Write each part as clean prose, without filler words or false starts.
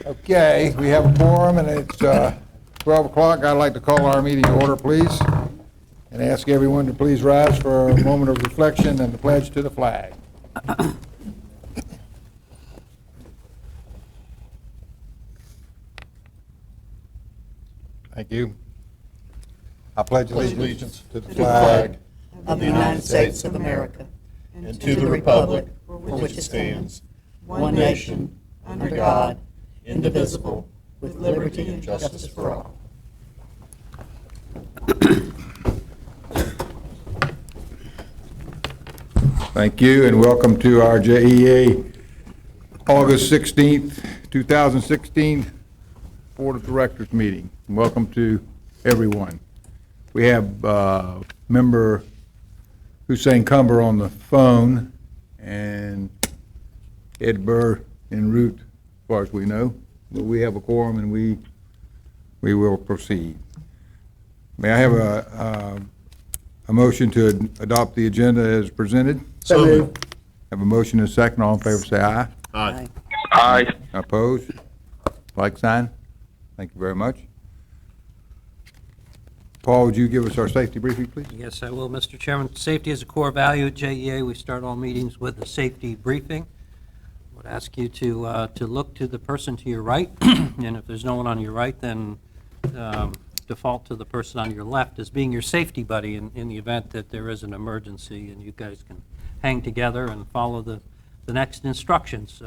Okay, we have a quorum and it's 12 o'clock. I'd like to call our meeting to order, please, and ask everyone to please rise for a moment of reflection and the pledge to the flag. Thank you. I pledge allegiance to the flag of the United States of America and to the republic for which it stands, one nation, under God, indivisible, with liberty and justice for all. Thank you, and welcome to our JEA August 16th, 2016 Board of Directors meeting. Welcome to everyone. We have member Hussein Cumber on the phone and Ed Burr en route, as far as we know. But we have a quorum and we will proceed. May I have a motion to adopt the agenda as presented? So moved. Have a motion and a second. All in favor say aye. Aye. Aye. Opposed? Like sign? Thank you very much. Paul, would you give us our safety briefing, please? Yes, I will, Mr. Chairman. Safety is a core value at JEA. We start all meetings with a safety briefing. I would ask you to look to the person to your right, and if there's no one on your right, then default to the person on your left as being your safety buddy in the event that there is an emergency, and you guys can hang together and follow the next instructions.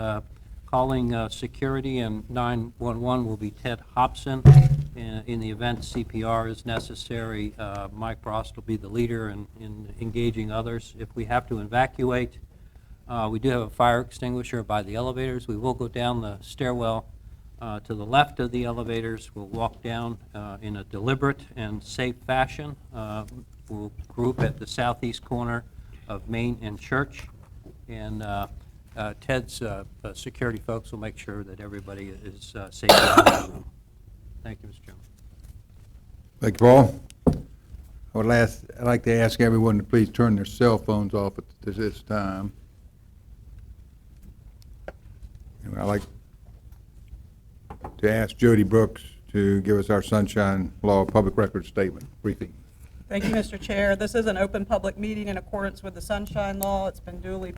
Calling security and 911 will be Ted Hobson. In the event CPR is necessary, Mike Frost will be the leader in engaging others. If we have to evacuate, we do have a fire extinguisher by the elevators. We will go down the stairwell to the left of the elevators. We'll walk down in a deliberate and safe fashion. We'll group at the southeast corner of Main and Church, and Ted's security folks will make sure that everybody is safe in the room. Thank you, Mr. Chairman. Thank you, Paul. I'd like to ask everyone to please turn their cell phones off at this time. And I'd like to ask Jody Brooks to give us our Sunshine Law Public Records Statement briefing. Thank you, Mr. Chair. This is an open public meeting in accordance with the Sunshine Law. It's been duly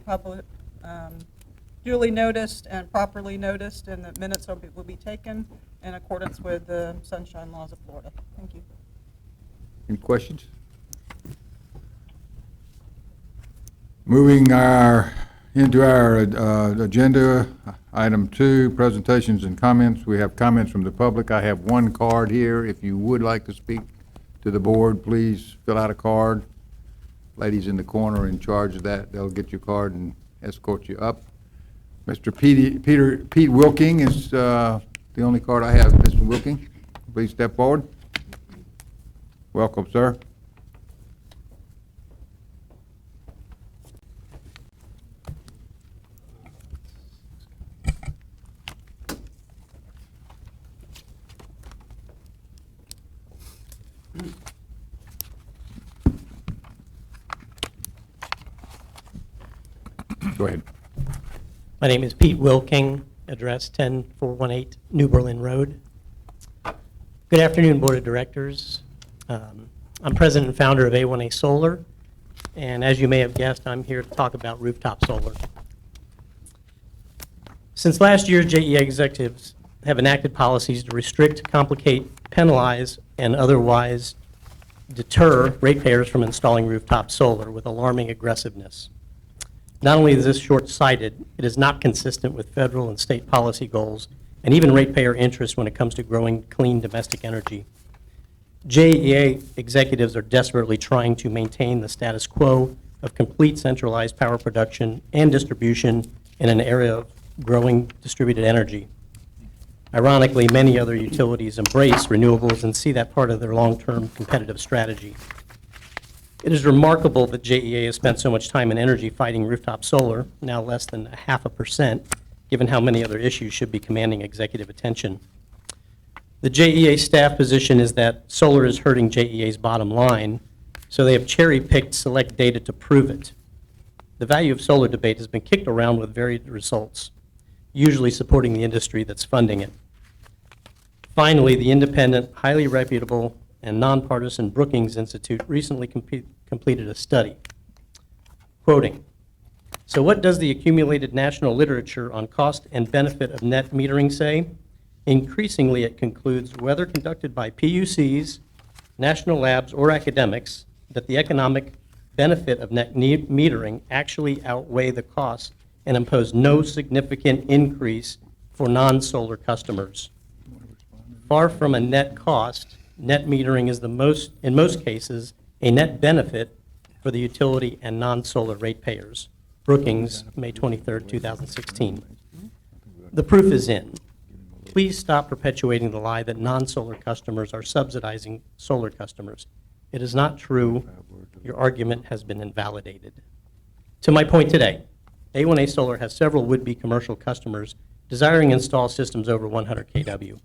noticed and properly noticed, and the minutes will be taken in accordance with the Sunshine Laws of Florida. Thank you. Any questions? Moving into our agenda, item 2, presentations and comments. We have comments from the public. I have one card here. If you would like to speak to the board, please fill out a card. Ladies in the corner are in charge of that. They'll get your card and escort you up. Mr. Pete Wilking is the only card I have. Mr. Wilking, please step forward. Welcome, sir. Go ahead. My name is Pete Wilking, address 10418 New Berlin Road. Good afternoon, Board of Directors. I'm president and founder of A1A Solar, and as you may have guessed, I'm here to talk about rooftop solar. Since last year, JEA executives have enacted policies to restrict, complicate, penalize, and otherwise deter ratepayers from installing rooftop solar with alarming aggressiveness. Not only is this short-sighted, it is not consistent with federal and state policy goals and even ratepayer interest when it comes to growing clean domestic energy. JEA executives are desperately trying to maintain the status quo of complete centralized power production and distribution in an area of growing distributed energy. Ironically, many other utilities embrace renewables and see that part of their long-term competitive strategy. It is remarkable that JEA has spent so much time and energy fighting rooftop solar, now less than 0.5%, given how many other issues should be commanding executive attention. The JEA staff position is that solar is hurting JEA's bottom line, so they have cherry-picked select data to prove it. The value of solar debate has been kicked around with varied results, usually supporting the industry that's funding it. Finally, the independent, highly reputable, and nonpartisan Brookings Institute recently completed a study. Quoting, "So what does the accumulated national literature on cost and benefit of net metering say? Increasingly, it concludes, whether conducted by PUCs, national labs, or academics, that the economic benefit of net metering actually outweigh the costs and impose no significant increase for non-solar customers. Far from a net cost, net metering is in most cases, a net benefit for the utility and non-solar ratepayers." Brookings, May 23rd, 2016. The proof is in. Please stop perpetuating the lie that non-solar customers are subsidizing solar customers. It is not true. Your argument has been invalidated. To my point today, A1A Solar has several would-be commercial customers desiring to install systems over 100 kW.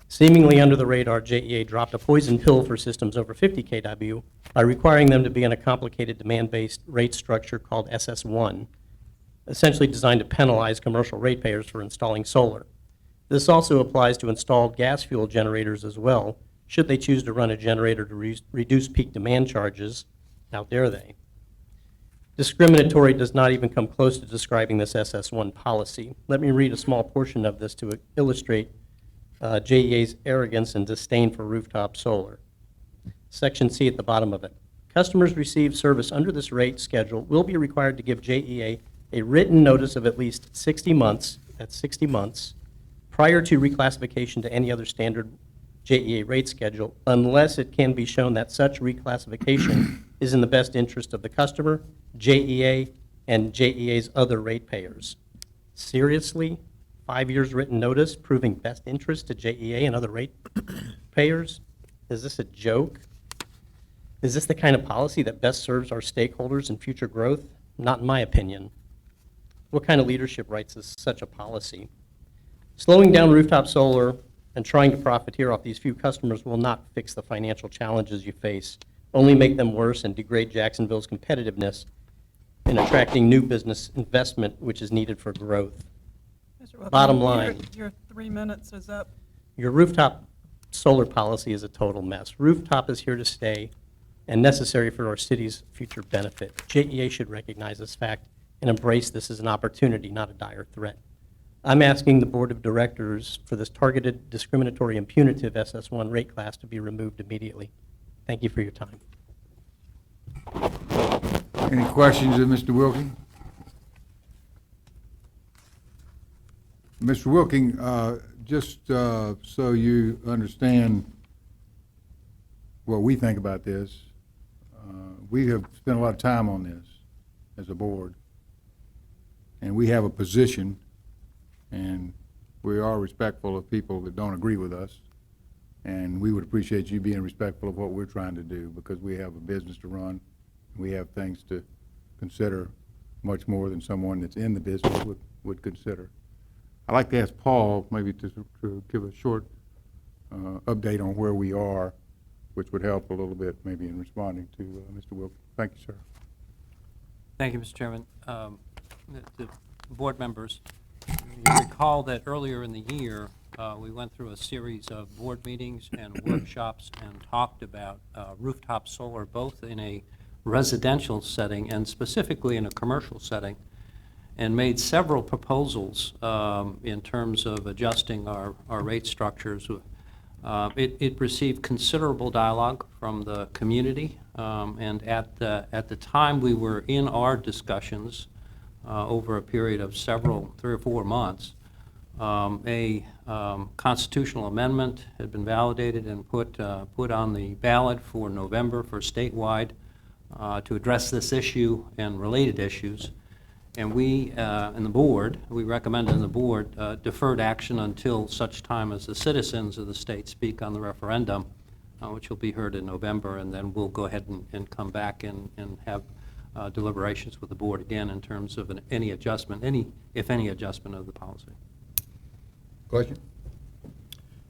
Seemingly under the radar, JEA dropped a poison pill for systems over 50 kW by requiring them to be in a complicated demand-based rate structure called SS1, essentially designed to penalize commercial ratepayers for installing solar. This also applies to installed gas fuel generators as well, should they choose to run a generator to reduce peak demand charges. How dare they? Discriminatory does not even come close to describing this SS1 policy. Let me read a small portion of this to illustrate JEA's arrogance and disdain for rooftop solar. Section C at the bottom of it. Customers receive service under this rate schedule will be required to give JEA a written notice of at least 60 months, that's 60 months, prior to reclassification to any other standard JEA rate schedule, unless it can be shown that such reclassification is in the best interest of the customer, JEA, and JEA's other ratepayers. Seriously? 5 years written notice proving best interest to JEA and other ratepayers? Is this a joke? Is this the kind of policy that best serves our stakeholders and future growth? Not in my opinion. What kind of leadership writes such a policy? Slowing down rooftop solar and trying to profiteer off these few customers will not fix the financial challenges you face, only make them worse and degrade Jacksonville's competitiveness in attracting new business investment, which is needed for growth. Mr. Wilkie, Bottom line. Your 3 minutes is up. Your rooftop solar policy is a total mess. Rooftop is here to stay and necessary for our city's future benefit. JEA should recognize this fact and embrace this as an opportunity, not a dire threat. I'm asking the Board of Directors for this targeted, discriminatory, and punitive SS1 rate class to be removed immediately. Thank you for your time. Any questions of Mr. Wilking? Mr. Wilking, just so you understand what we think about this, we have spent a lot of time on this as a board, and we have a position, and we are respectful of people that don't agree with us, and we would appreciate you being respectful of what we're trying to do, because we have a business to run. We have things to consider much more than someone that's in the business would consider. I'd like to ask Paul maybe to give a short update on where we are, which would help a little bit maybe in responding to Mr. Wilkie. Thank you, sir. Thank you, Mr. Chairman. The board members, you recall that earlier in the year, we went through a series of board meetings and workshops and talked about rooftop solar, both in a residential setting and specifically in a commercial setting, and made several proposals in terms of adjusting our rate structures. It received considerable dialogue from the community, and at the time we were in our discussions over a period of 3 or 4 months, a constitutional amendment had been validated and put on the ballot for November for statewide to address this issue and related issues. And we, in the board, we recommended in the board deferred action until such time as the citizens of the state speak on the referendum, which will be heard in November, and then we'll go ahead and come back and have deliberations with the board again in terms of any adjustment, if any adjustment of the policy. Question?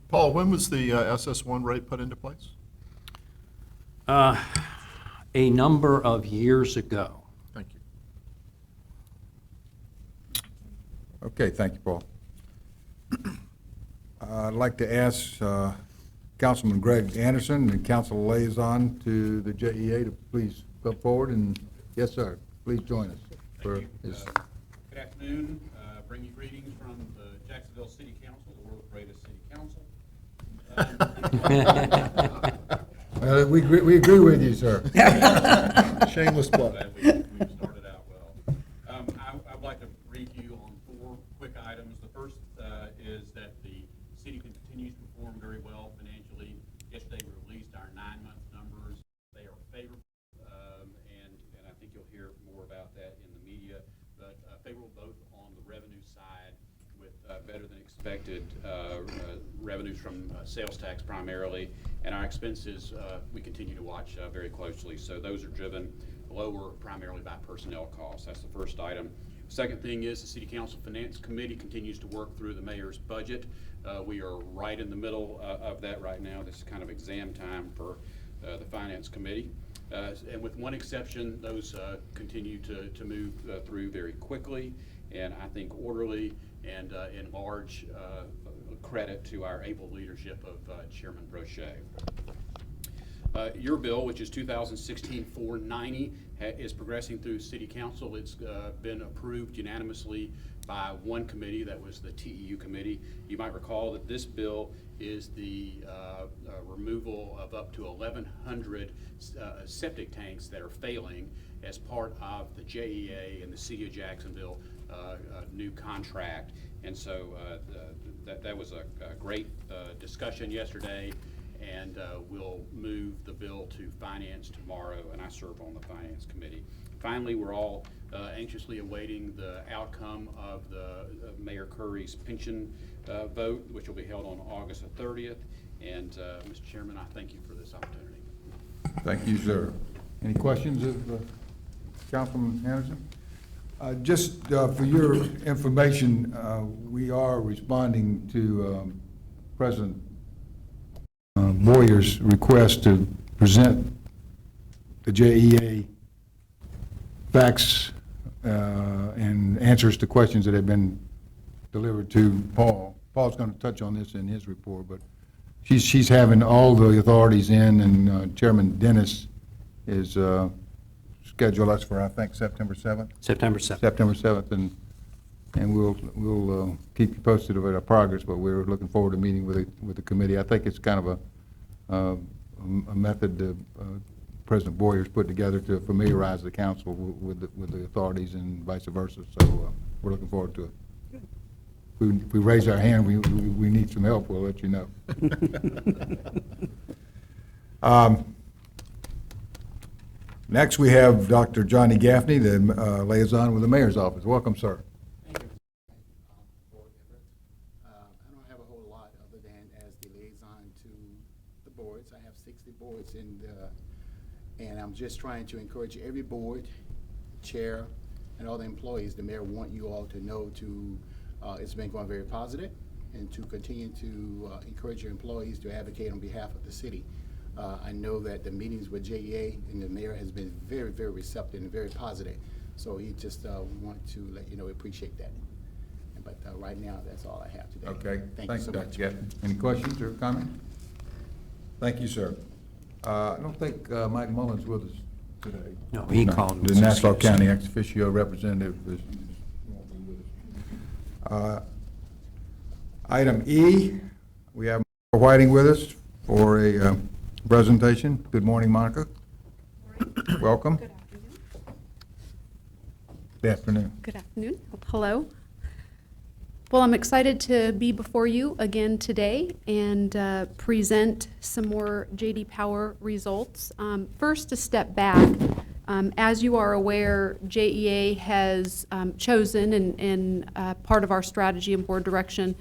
Paul, when was the SS1 rate put into place? A number of years ago. Thank you. Okay, thank you, Paul. I'd like to ask Councilman Greg Anderson, the council liaison to the JEA, to please come forward and, yes, sir, please join us. for Thank you. his- Good afternoon. Bring you greetings from the Jacksonville City Council, the world's greatest city council. Well, we agree with you, sir. Shameless plug. Glad we've started out well. I'd like to brief you on 4 quick items. The first is that the city continues to perform very well financially. Yesterday, we released our 9-month numbers. They are favorable, and I think you'll hear more about that in the media, but favorable both on the revenue side with better than expected revenues from sales tax primarily, and our expenses we continue to watch very closely. So those are driven lower primarily by personnel costs. That's the first item. Second thing is the City Council Finance Committee continues to work through the mayor's budget. We are right in the middle of that right now. This is kind of exam time for the Finance Committee. And with one exception, those continue to move through very quickly, and I think orderly, and in large credit to our able leadership of Chairman Brochet. Your bill, which is 2016-490, is progressing through City Council. It's been approved unanimously by one committee, that was the TEU committee. You might recall that this bill is the removal of up to 1,100 septic tanks that are failing as part of the JEA and the City of Jacksonville new contract. And so that was a great discussion yesterday, and we'll move the bill to Finance tomorrow, and I serve on the Finance Committee. Finally, we're all anxiously awaiting the outcome of the Mayor Curry's pension vote, which will be held on August the 30th. And Mr. Chairman, I thank you for this opportunity. Thank you, sir. Any questions of Councilman Anderson? Just for your information, we are responding to President Boyer's request to present the JEA facts and answers to questions that have been delivered to Paul. Paul's going to touch on this in his report, but she's having all the authorities in, and Chairman Dennis is scheduled us for, I think, September 7th? September 7th. September 7th, and we'll keep you posted of our progress, but we're looking forward to meeting with the committee. I think it's kind of a method that President Boyer's put together to familiarize the council with the authorities and vice versa, so we're looking forward to it. If we raise our hand, we need some help, we'll let you know. Next, we have Dr. Johnny Gaffney, the liaison with the mayor's office. Welcome, sir. Thank you, Board Everett. I don't have a whole lot other than as the liaison to the boards. I have 60 boards and I'm just trying to encourage every board, chair, and all the employees. The mayor want you all to know it's been going very positive, and to continue to encourage your employees to advocate on behalf of the city. I know that the meetings with JEA and the mayor has been very, very receptive and very positive. So he just want to let you know we appreciate that. But right now, that's all I have today. Okay. Thank you so Dr. much. Gaffney. Any questions or comments? Thank you, sir. I don't think Mike Mullins with us today. No, he called. The Nassau County ex officio representative is won't be with us. Item E, we have Monica Whiting with us for a presentation. Good morning, Monica. Welcome. Good afternoon. Good afternoon. Good afternoon. Hello. Well, I'm excited to be before you again today and present some more J.D. Power results. First, to step back, as you are aware, JEA has chosen, and part of our strategy and board direction,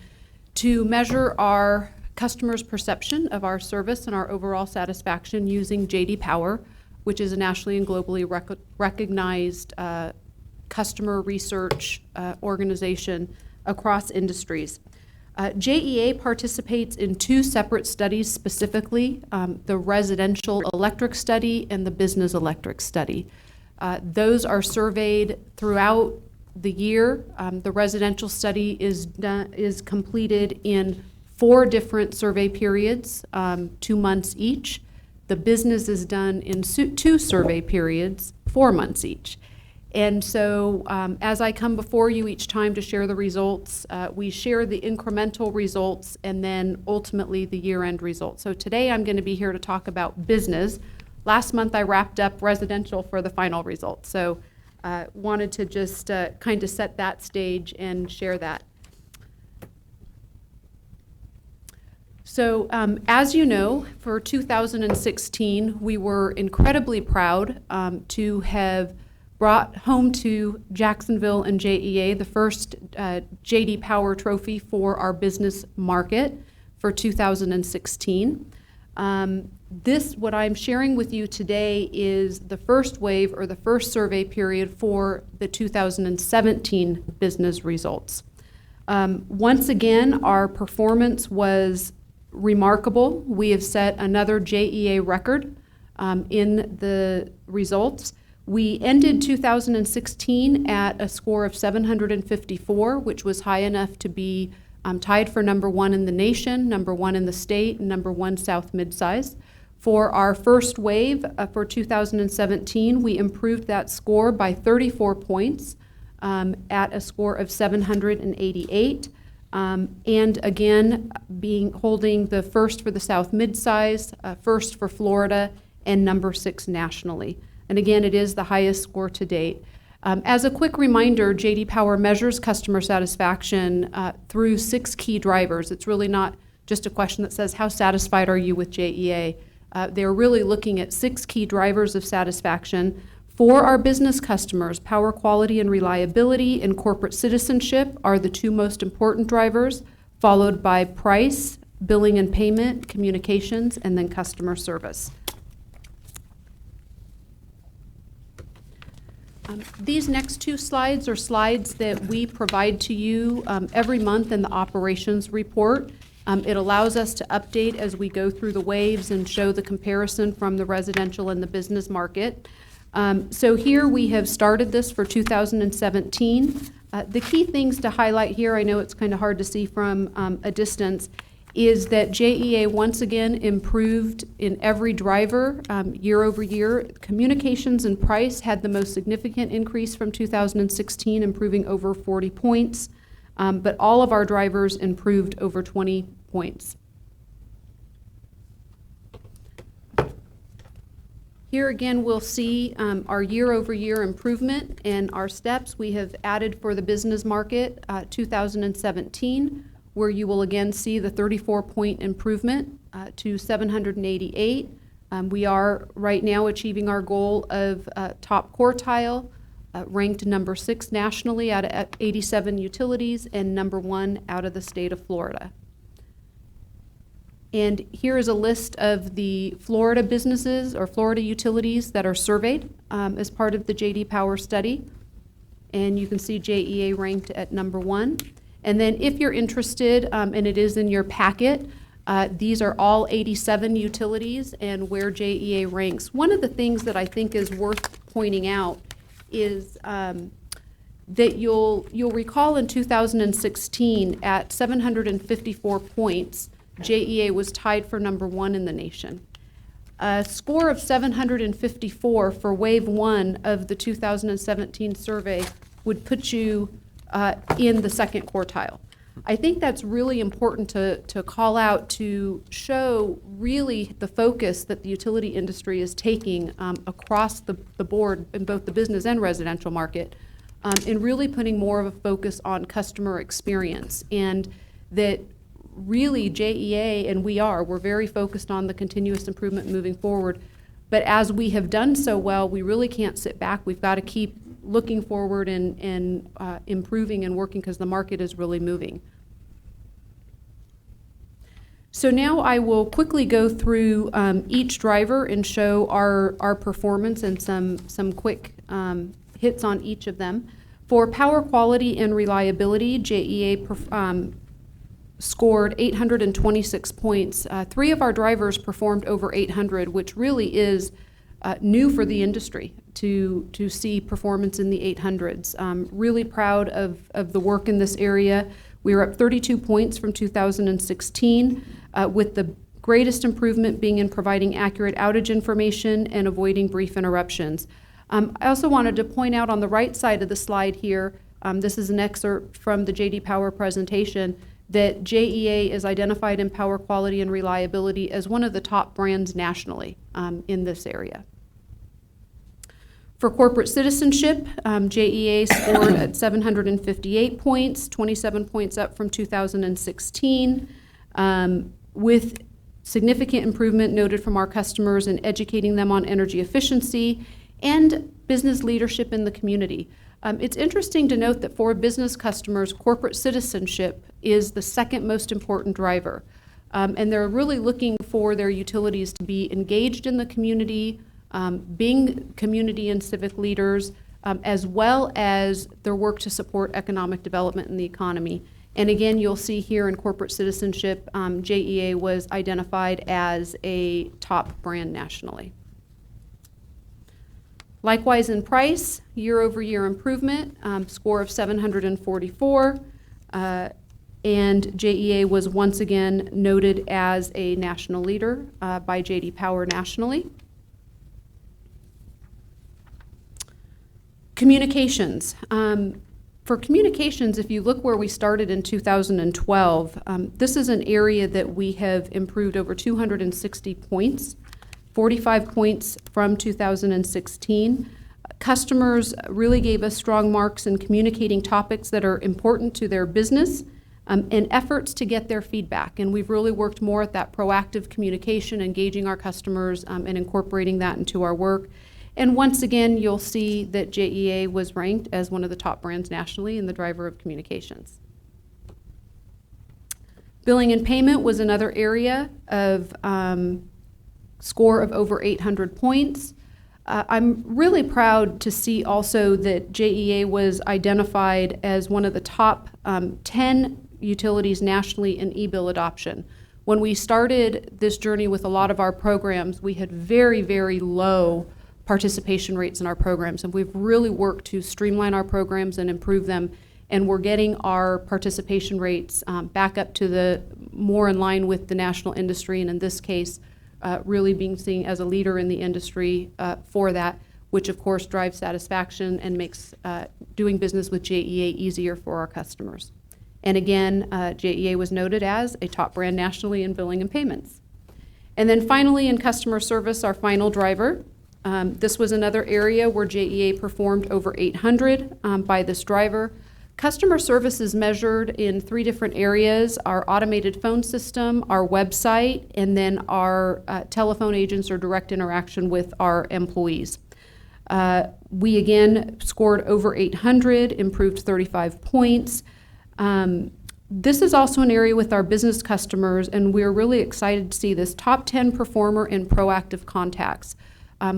to measure our customers' perception of our service and our overall satisfaction using J.D. Power, which is a nationally and globally recognized customer research organization across industries. JEA participates in 2 separate studies specifically, the residential electric study and the business electric study. Those are surveyed throughout the year. The residential study is completed in 4 different survey periods, 2 months each. The business is done in 2 survey periods, 4 months each. And so as I come before you each time to share the results, we share the incremental results and then ultimately the year-end results. So today I'm going to be here to talk about business. Last month I wrapped up residential for the final results. So wanted to just kind of set that stage and share that. So as you know, for 2016, we were incredibly proud to have brought home to Jacksonville and JEA the first J.D. Power Trophy for our business market for 2016. What I'm sharing with you today is the first wave or the first survey period for the 2017 business results. Once again, our performance was remarkable. We have set another JEA record in the results. We ended 2016 at a score of 754, which was high enough to be tied for number 1 in the nation, number 1 in the state, and number 1 South Midsize. For our first wave for 2017, we improved that score by 34 points at a score of 788. And again, holding the first for the South Midsize, first for Florida, and number 6 nationally. And again, it is the highest score to date. As a quick reminder, J.D. Power measures customer satisfaction through 6 key drivers. It's really not just a question that says, how satisfied are you with JEA? They're really looking at 6 key drivers of satisfaction. For our business customers, power quality and reliability and corporate citizenship are the 2 most important drivers, followed by price, billing and payment, communications, and then customer service. These next 2 slides are slides that we provide to you every month in the operations report. It allows us to update as we go through the waves and show the comparison from the residential and the business market. So here we have started this for 2017. The key things to highlight here, I know it's kind of hard to see from a distance, is that JEA once again improved in every driver year over year. Communications and price had the most significant increase from 2016, improving over 40 points, but all of our drivers improved over 20 points. Here again, we'll see our year-over-year improvement and our steps we have added for the business market 2017, where you will again see the 34-point improvement to 788. We are right now achieving our goal of top quartile, ranked number 6 nationally out of 87 utilities and number 1 out of the state of Florida. And here is a list of the Florida businesses or Florida utilities that are surveyed as part of the J.D. Power study. And you can see JEA ranked at number 1. And then if you're interested, and it is in your packet, these are all 87 utilities and where JEA ranks. One of the things that I think is worth pointing out is that you'll recall in 2016 at 754 points, JEA was tied for number 1 in the nation. A score of 754 for wave 1 of the 2017 survey would put you in the 2nd quartile. I think that's really important to call out to show really the focus that the utility industry is taking across the board in both the business and residential market in really putting more of a focus on customer experience, and that really JEA and we're very focused on the continuous improvement moving forward. But as we have done so well, we really can't sit back. We've got to keep looking forward and improving and working because the market is really moving. So now I will quickly go through each driver and show our performance and some quick hits on each of them. For power quality and reliability, JEA scored 826 points. 3 of our drivers performed over 800, which really is new for the industry to see performance in the 800s. Really proud of the work in this area. We are up 32 points from 2016, with the greatest improvement being in providing accurate outage information and avoiding brief interruptions. I also wanted to point out on the right side of the slide here, this is an excerpt from the J.D. Power presentation, that JEA is identified in power quality and reliability as one of the top brands nationally in this area. For corporate citizenship, JEA scored at 758 points, 27 points up from 2016, with significant improvement noted from our customers in educating them on energy efficiency and business leadership in the community. It's interesting to note that for business customers, corporate citizenship is the second most important driver. And they're really looking for their utilities to be engaged in the community, being community and civic leaders, as well as their work to support economic development in the economy. And again, you'll see here in corporate citizenship, JEA was identified as a top brand nationally. Likewise in price, year-over-year improvement, score of 744, and JEA was once again noted as a national leader by J.D. Power nationally. Communications. For communications, if you look where we started in 2012, this is an area that we have improved over 260 points. 45 points from 2016. Customers really gave us strong marks in communicating topics that are important to their business and efforts to get their feedback. And we've really worked more at that proactive communication, engaging our customers and incorporating that into our work. And once again, you'll see that JEA was ranked as one of the top brands nationally in the driver of communications. Billing and payment was another area of score of over 800 points. I'm really proud to see also that JEA was identified as one of the top 10 utilities nationally in e-bill adoption. When we started this journey with a lot of our programs, we had very, very low participation rates in our programs, and we've really worked to streamline our programs and improve them, and we're getting our participation rates back up to the more in line with the national industry, and in this case, really being seen as a leader in the industry for that, which of course drives satisfaction and makes doing business with JEA easier for our customers. And again, JEA was noted as a top brand nationally in billing and payments. And then finally, in customer service, our final driver. This was another area where JEA performed over 800 by this driver. Customer service is measured in 3 different areas: our automated phone system, our website, and then our telephone agents or direct interaction with our employees. We again scored over 800, improved 35 points. This is also an area with our business customers, and we're really excited to see this top 10 performer in proactive contacts.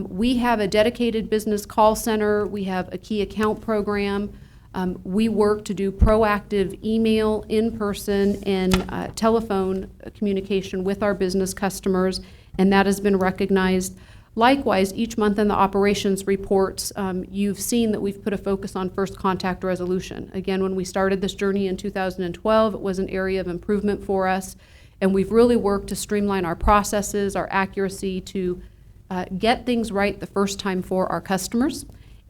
We have a dedicated business call center. We have a key account program. We work to do proactive email, in-person, and telephone communication with our business customers, and that has been recognized. Likewise, each month in the operations reports, you've seen that we've put a focus on first contact resolution. Again, when we started this journey in 2012, it was an area of improvement for us, and we've really worked to streamline our processes, our accuracy, to get things right the first time for our customers.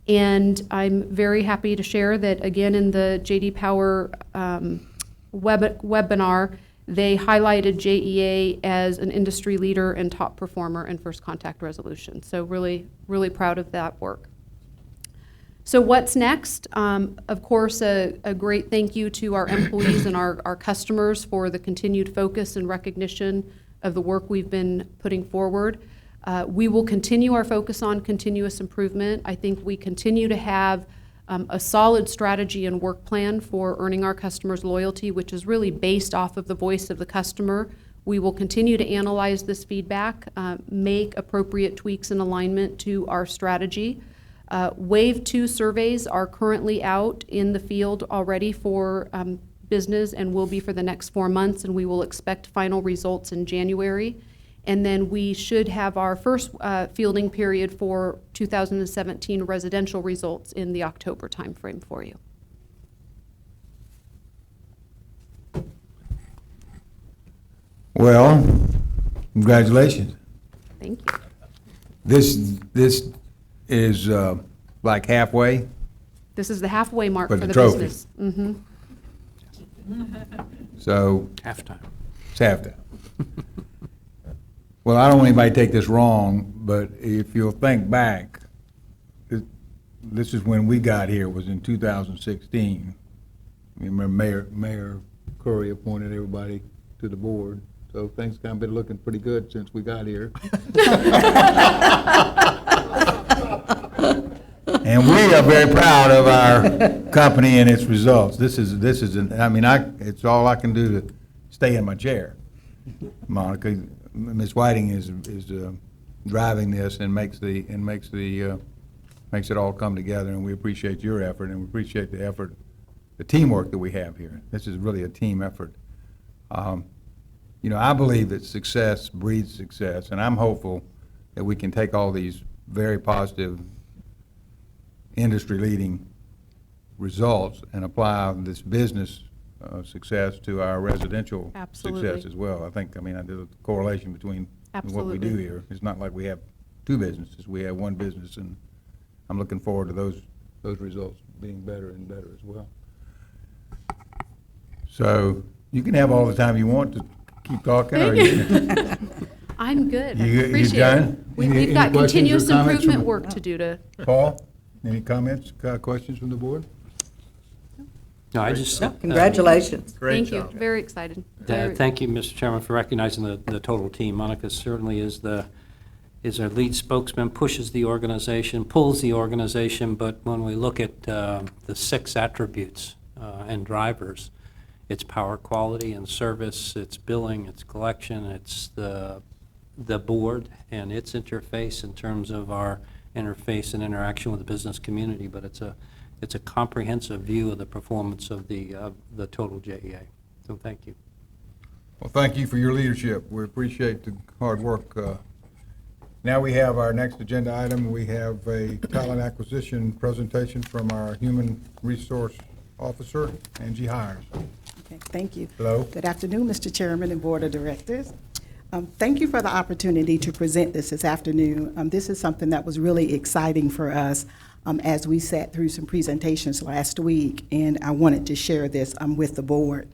And I'm very happy to share that, again, in the J.D. Power webinar, they highlighted JEA as an industry leader and top performer in first contact resolution. So really, really proud of that work. So what's next? Of course, a great thank you to our employees and our customers for the continued focus and recognition of the work we've been putting forward. We will continue our focus on continuous improvement. I think we continue to have a solid strategy and work plan for earning our customers' loyalty, which is really based off of the voice of the customer. We will continue to analyze this feedback, make appropriate tweaks and alignment to our strategy. Wave 2 surveys are currently out in the field already for business and will be for the next 4 months, and we will expect final results in January. And then we should have our first fielding period for 2017 residential results in the October timeframe for you. Well, congratulations. Thank you. This is like halfway. This is the halfway mark But for the the trophy. business. Mm-hmm. So Halftime. it's halftime. Well, I don't want anybody to take this wrong, but if you'll think back, this is when we got here, was in 2016. You remember Mayor Curry appointed everybody to the board, so things kind of been looking pretty good since we got here. And we are very proud of our company and its results. This is, it's all I can do to stay in my chair. Monica, Ms. Whiting is driving this and makes it all come together, and we appreciate your effort, and we appreciate the effort, the teamwork that we have here. This is really a team effort. I believe that success breeds success, and I'm hopeful that we can take all these very positive, industry-leading results and apply this business success to our residential Absolutely. success as well. I did a correlation between what we do Absolutely. here. It's not like we have two businesses. We have one business, and I'm looking forward to those results being better and better as well. So you can have all the time you want to keep talking, or I'm good. I You appreciate it. done? We've Any got questions or continuous comments improvement from- work to do to, Paul, any comments, questions from the board? No, I just. Congratulations. thank you. Very excited. Very- Thank you, Mr. Chairman, for recognizing the total team. Monica certainly is our lead spokesman, pushes the organization, pulls the organization, but when we look at the 6 attributes and drivers, it's power quality and service, it's billing, it's collection, it's the board and its interface in terms of our interface and interaction with the business community, but it's a comprehensive view of the performance of the total JEA. So thank you. Well, thank you for your leadership. We appreciate the hard work. Now we have our next agenda item. We have a talent acquisition presentation from our Human Resource Officer, Angie Hires. Okay, thank you. Hello. Good afternoon, Mr. Chairman and Board of Directors. Thank you for the opportunity to present this afternoon. This is something that was really exciting for us as we sat through some presentations last week, and I wanted to share this with the board.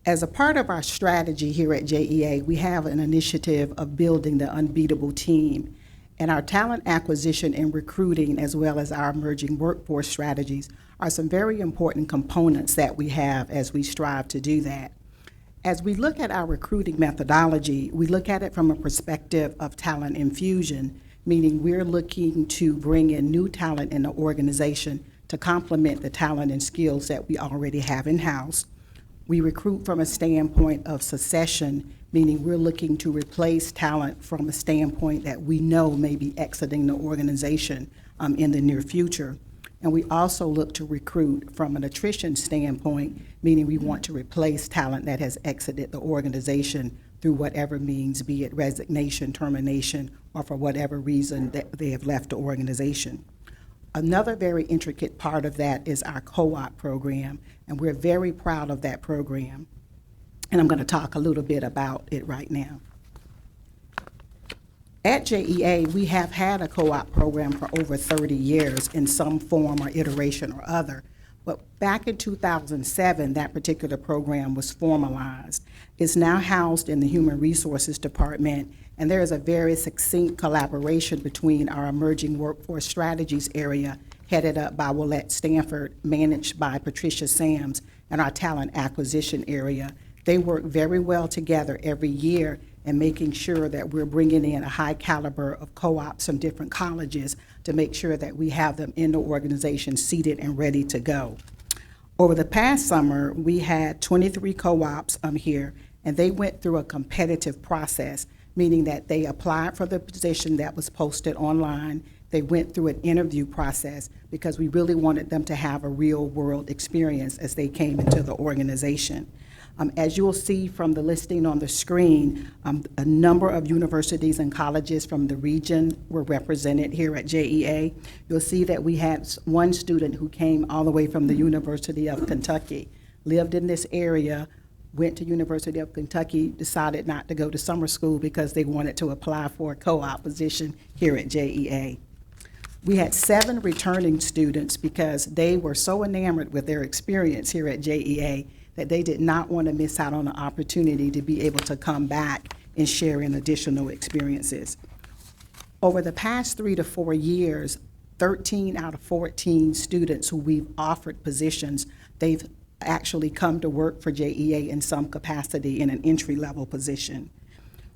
As a part of our strategy here at JEA, we have an initiative of building the unbeatable team. And our talent acquisition and recruiting, as well as our emerging workforce strategies, are some very important components that we have as we strive to do that. As we look at our recruiting methodology, we look at it from a perspective of talent infusion, meaning we're looking to bring in new talent in the organization to complement the talent and skills that we already have in-house. We recruit from a standpoint of succession, meaning we're looking to replace talent from a standpoint that we know may be exiting the organization in the near future. And we also look to recruit from an attrition standpoint, meaning we want to replace talent that has exited the organization through whatever means, be it resignation, termination, or for whatever reason that they have left the organization. Another very intricate part of that is our co-op program, and we're very proud of that program. And I'm going to talk a little bit about it right now. At JEA, we have had a co-op program for over 30 years in some form or iteration or other. But back in 2007, that particular program was formalized. It's now housed in the Human Resources Department, and there is a very succinct collaboration between our Emerging Workforce Strategies area, headed up by Willette Stanford, managed by Patricia Sams, and our Talent Acquisition area. They work very well together every year in making sure that we're bringing in a high caliber of co-ops from different colleges to make sure that we have them in the organization seated and ready to go. Over the past summer, we had 23 co-ops here, and they went through a competitive process, meaning that they applied for the position that was posted online. They went through an interview process because we really wanted them to have a real-world experience as they came into the organization. As you'll see from the listing on the screen, a number of universities and colleges from the region were represented here at JEA. You'll see that we had one student who came all the way from the University of Kentucky, lived in this area, went to University of Kentucky, decided not to go to summer school because they wanted to apply for a co-op position here at JEA. We had 7 returning students because they were so enamored with their experience here at JEA that they did not want to miss out on the opportunity to be able to come back and share in additional experiences. Over the past 3 to 4 years, 13 out of 14 students who we've offered positions, they've actually come to work for JEA in some capacity in an entry-level position.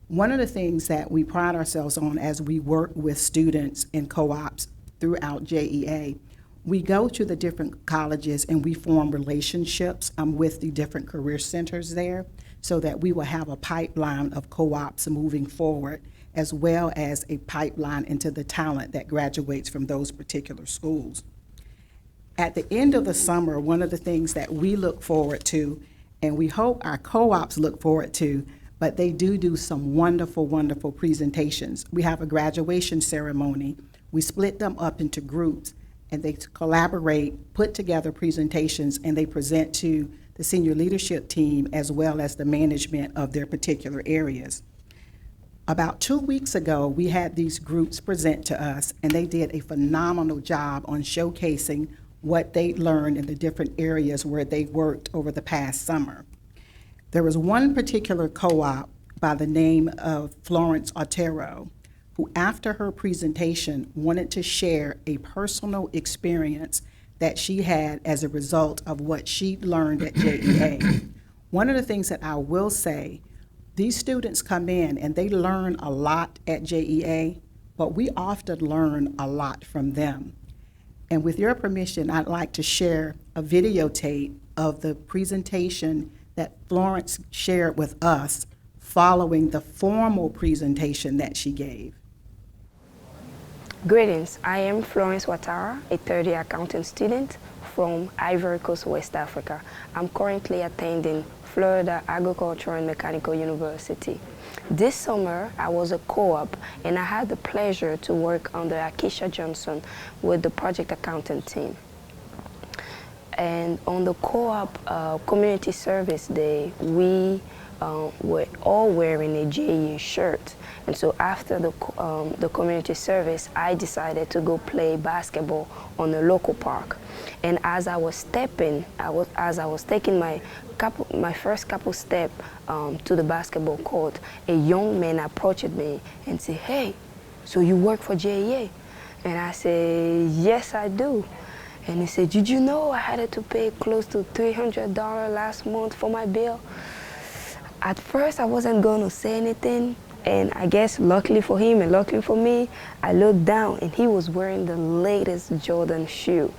One of the things that we pride ourselves on as we work with students in co-ops throughout JEA, we go to the different colleges and we form relationships with the different career centers there so that we will have a pipeline of co-ops moving forward, as well as a pipeline into the talent that graduates from those particular schools. At the end of the summer, one of the things that we look forward to, and we hope our co-ops look forward to, but they do some wonderful, wonderful presentations. We have a graduation ceremony. We split them up into groups, and they collaborate, put together presentations, and they present to the senior leadership team as well as the management of their particular areas. About 2 weeks ago, we had these groups present to us, and they did a phenomenal job on showcasing what they learned in the different areas where they worked over the past summer. There was one particular co-op by the name of Florence Otero, who after her presentation wanted to share a personal experience that she had as a result of what she learned at JEA. One of the things that I will say, these students come in and they learn a lot at JEA, but we often learn a lot from them. And with your permission, I'd like to share a videotape of the presentation that Florence shared with us following the formal presentation that she gave. Greetings, I am Florence Ouattara, a third-year accounting student from Ivory Coast, West Africa. I'm currently attending Florida Agricultural and Mechanical University. This summer, I was a co-op and I had the pleasure to work under Akeisha Johnson with the project accountant team. And on the co-op community service day, we were all wearing a JEA shirt. And so after the community service, I decided to go play basketball on a local park. And as I was stepping, as I was taking my first couple step to the basketball court, a young man approached me and said, "Hey, so you work for JEA?" And I said, "Yes, I do." And he said, "Did you know I had to pay close to $300 last month for my bill?" At first, I wasn't going to say anything, and I guess luckily for him and luckily for me, I looked down and he was wearing the latest Jordan shoe.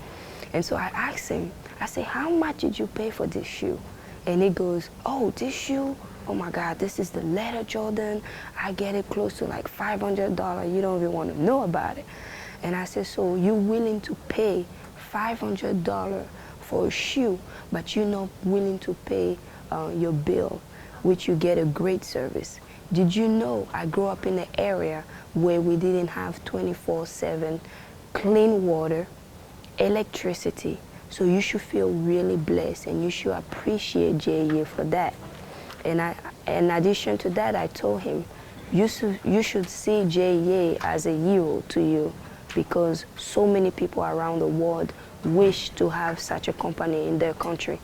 And so I asked him, I said, "How much did you pay for this shoe?" And he goes, "Oh, this shoe? Oh my God, this is the leather Jordan. I get it close to like $500. You don't even want to know about it." And I said, "So you're willing to pay $500 for a shoe, but you're not willing to pay your bill, which you get a great service. Did you know I grew up in an area where we didn't have 24/7 clean water, electricity, so you should feel really blessed and you should appreciate JEA for that." And in addition to that, I told him, you should see JEA as a hero to you because so many people around the world wish to have such a company in their country.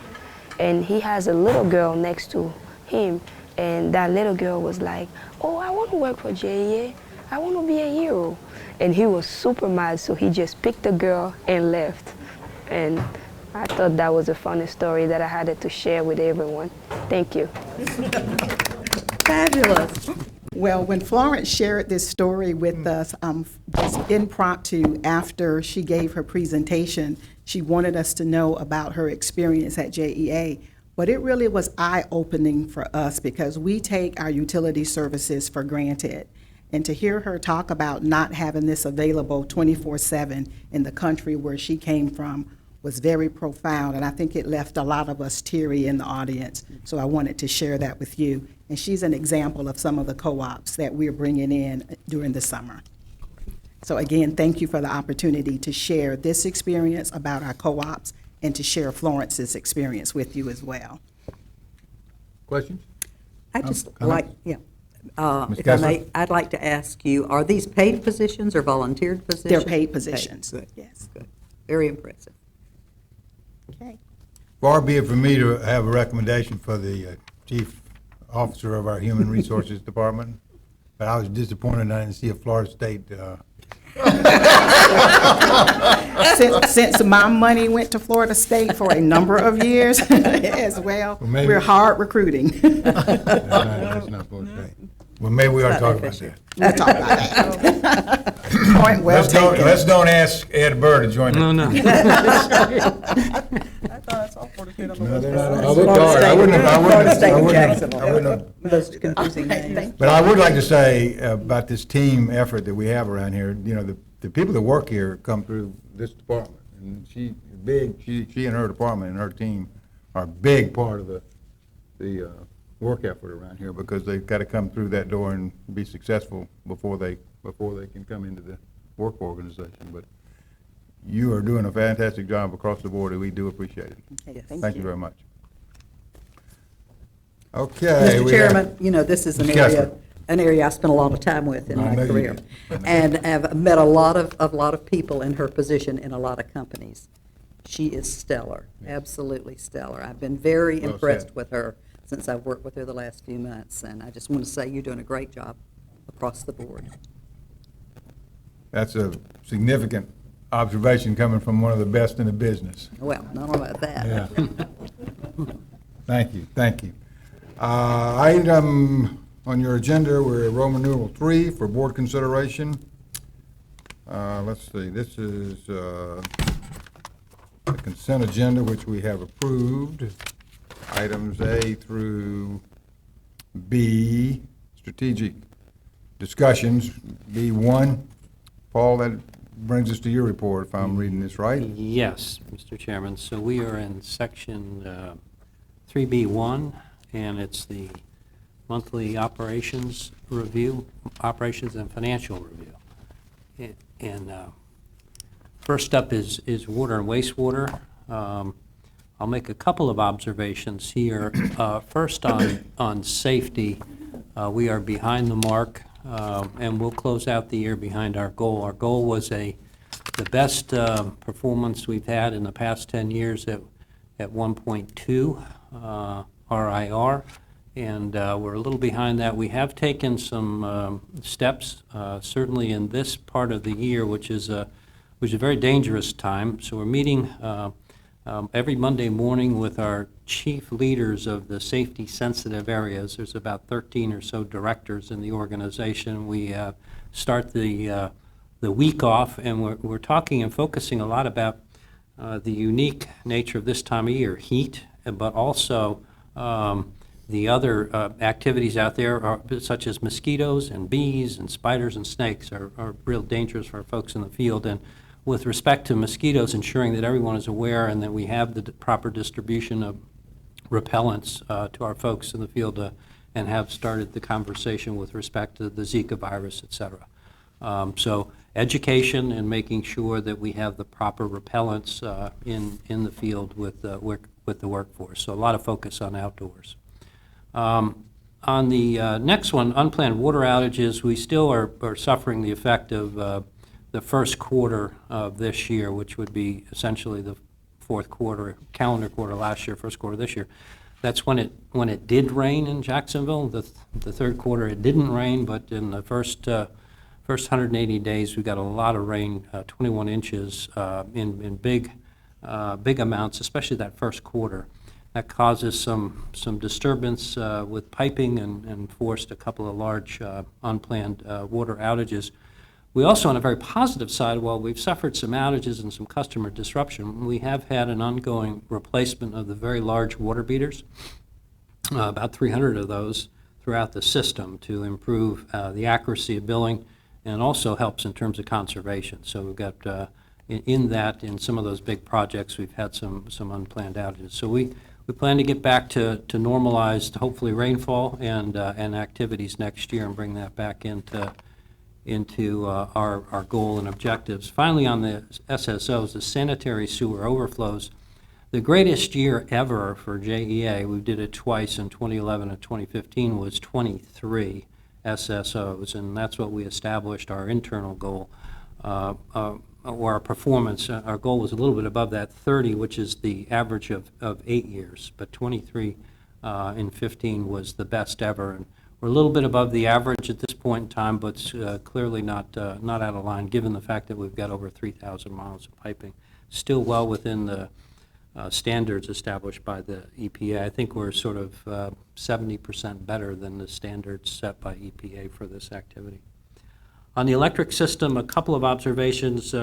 And he has a little girl next to him, and that little girl was like, "Oh, I want to work for JEA. I want to be a hero." And he was super mad, so he just picked the girl and left. And I thought that was a funny story that I had to share with everyone. Thank you. Fabulous. Well, when Florence shared this story with us, just impromptu after she gave her presentation, she wanted us to know about her experience at JEA. But it really was eye-opening for us because we take our utility services for granted. And to hear her talk about not having this available 24/7 in the country where she came from was very profound, and I think it left a lot of us teary in the audience. So I wanted to share that with you. And she's an example of some of the co-ops that we're bringing in during the summer. So again, thank you for the opportunity to share this experience about our co-ops and to share Florence's experience with you as well. Questions? I just Comments? like, yeah. Ms. If I Kessler? may, I'd like to ask you, are these paid positions or volunteered positions? They're paid positions. Good, Yes. good. Very impressive. Okay. Far be it from me to have a recommendation for the chief officer of our Human Resources Department, but I was disappointed I didn't see a Florida State. Since my money went to Florida State for a number of years as well, Well, maybe- we're hard recruiting. That's not Florida State. Well, maybe we ought to talk about that. We'll talk about that. Point well taken. Let's don't ask Ed Burr to join us. No, no. I thought I saw Florida State on the No, list. they're not. Florida I looked hard. I wouldn't have, I wouldn't Florida have, State I and wouldn't have- Jacksonville. I wouldn't have. Most confusing names. But I would like to say about this team effort that we have around here, you know, the people that work here come through this department. And she and her department and her team are a big part of the work effort around here because they've got to come through that door and be successful before they can come into the work organization. But you are doing a fantastic job across the board, and we do appreciate it. Okay, Thank you very much. Okay. Mr. we have- Chairman, you know, this is Ms. Kessler. an area I spent a lot of time with in I my know you career. did. I know. And have met a lot of people in her position in a lot of companies. She is stellar, absolutely stellar. I've been very Well impressed said. with her since I've worked with her the last few months. And I just want to say you're doing a great job across the board. That's a significant observation coming from one of the best in the business. Well, not only about that. Yeah. Thank you, thank you. Item on your agenda, we're at Roman numeral 3 for board consideration. Let's see, this is the consent agenda, which we have approved. Items A through B, strategic discussions, B1. Paul, that brings us to your report, if I'm reading this right. Yes, Mr. Chairman. So we are in section 3B1, and it's the monthly operations review, operations and financial review. And first up is water and wastewater. I'll make a couple of observations here. First on safety, we are behind the mark, and we'll close out the year behind our goal. Our goal was the best performance we've had in the past 10 years at 1.2 RIR, and we're a little behind that. We have taken some steps, certainly in this part of the year, which is a very dangerous time. So we're meeting every Monday morning with our chief leaders of the safety-sensitive areas. There's about 13 or so directors in the organization. We start the week off, and we're talking and focusing a lot about the unique nature of this time of year, heat, but also the other activities out there, such as mosquitoes and bees and spiders and snakes, are real dangerous for folks in the field. And with respect to mosquitoes, ensuring that everyone is aware and that we have the proper distribution of repellents to our folks in the field and have started the conversation with respect to the Zika virus, et cetera. So education and making sure that we have the proper repellents in the field with the workforce. So a lot of focus on outdoors. On the next one, unplanned water outages, we still are suffering the effect of the first quarter of this year, which would be essentially the fourth quarter, calendar quarter last year, first quarter this year. That's when it did rain in Jacksonville. The third quarter it didn't rain, but in the first 180 days we got a lot of rain, 21 inches in big amounts, especially that first quarter. That causes some disturbance with piping and forced a couple of large unplanned water outages. We also, on a very positive side, while we've suffered some outages and some customer disruption, we have had an ongoing replacement of the very large water beaters, about 300 of those throughout the system to improve the accuracy of billing and also helps in terms of conservation. So we've got, in some of those big projects, we've had some unplanned outages. So we plan to get back to normalized, hopefully, rainfall and activities next year and bring that back into our goal and objectives. Finally, on the SSOs, the sanitary sewer overflows, The greatest year ever for JEA, we did it twice in 2011 and 2015, was 23 SSOs, and that's what we established our internal goal, or our performance. Our goal was a little bit above that, 30, which is the average of 8 years, but 23 in 15 was the best ever. And we're a little bit above the average at this point in time, but clearly not out of line, given the fact that we've got over 3,000 miles of piping. Still well within the standards established by the EPA. I think we're sort of 70% better than the standards set by EPA for this activity. On the electric system, a couple of observations.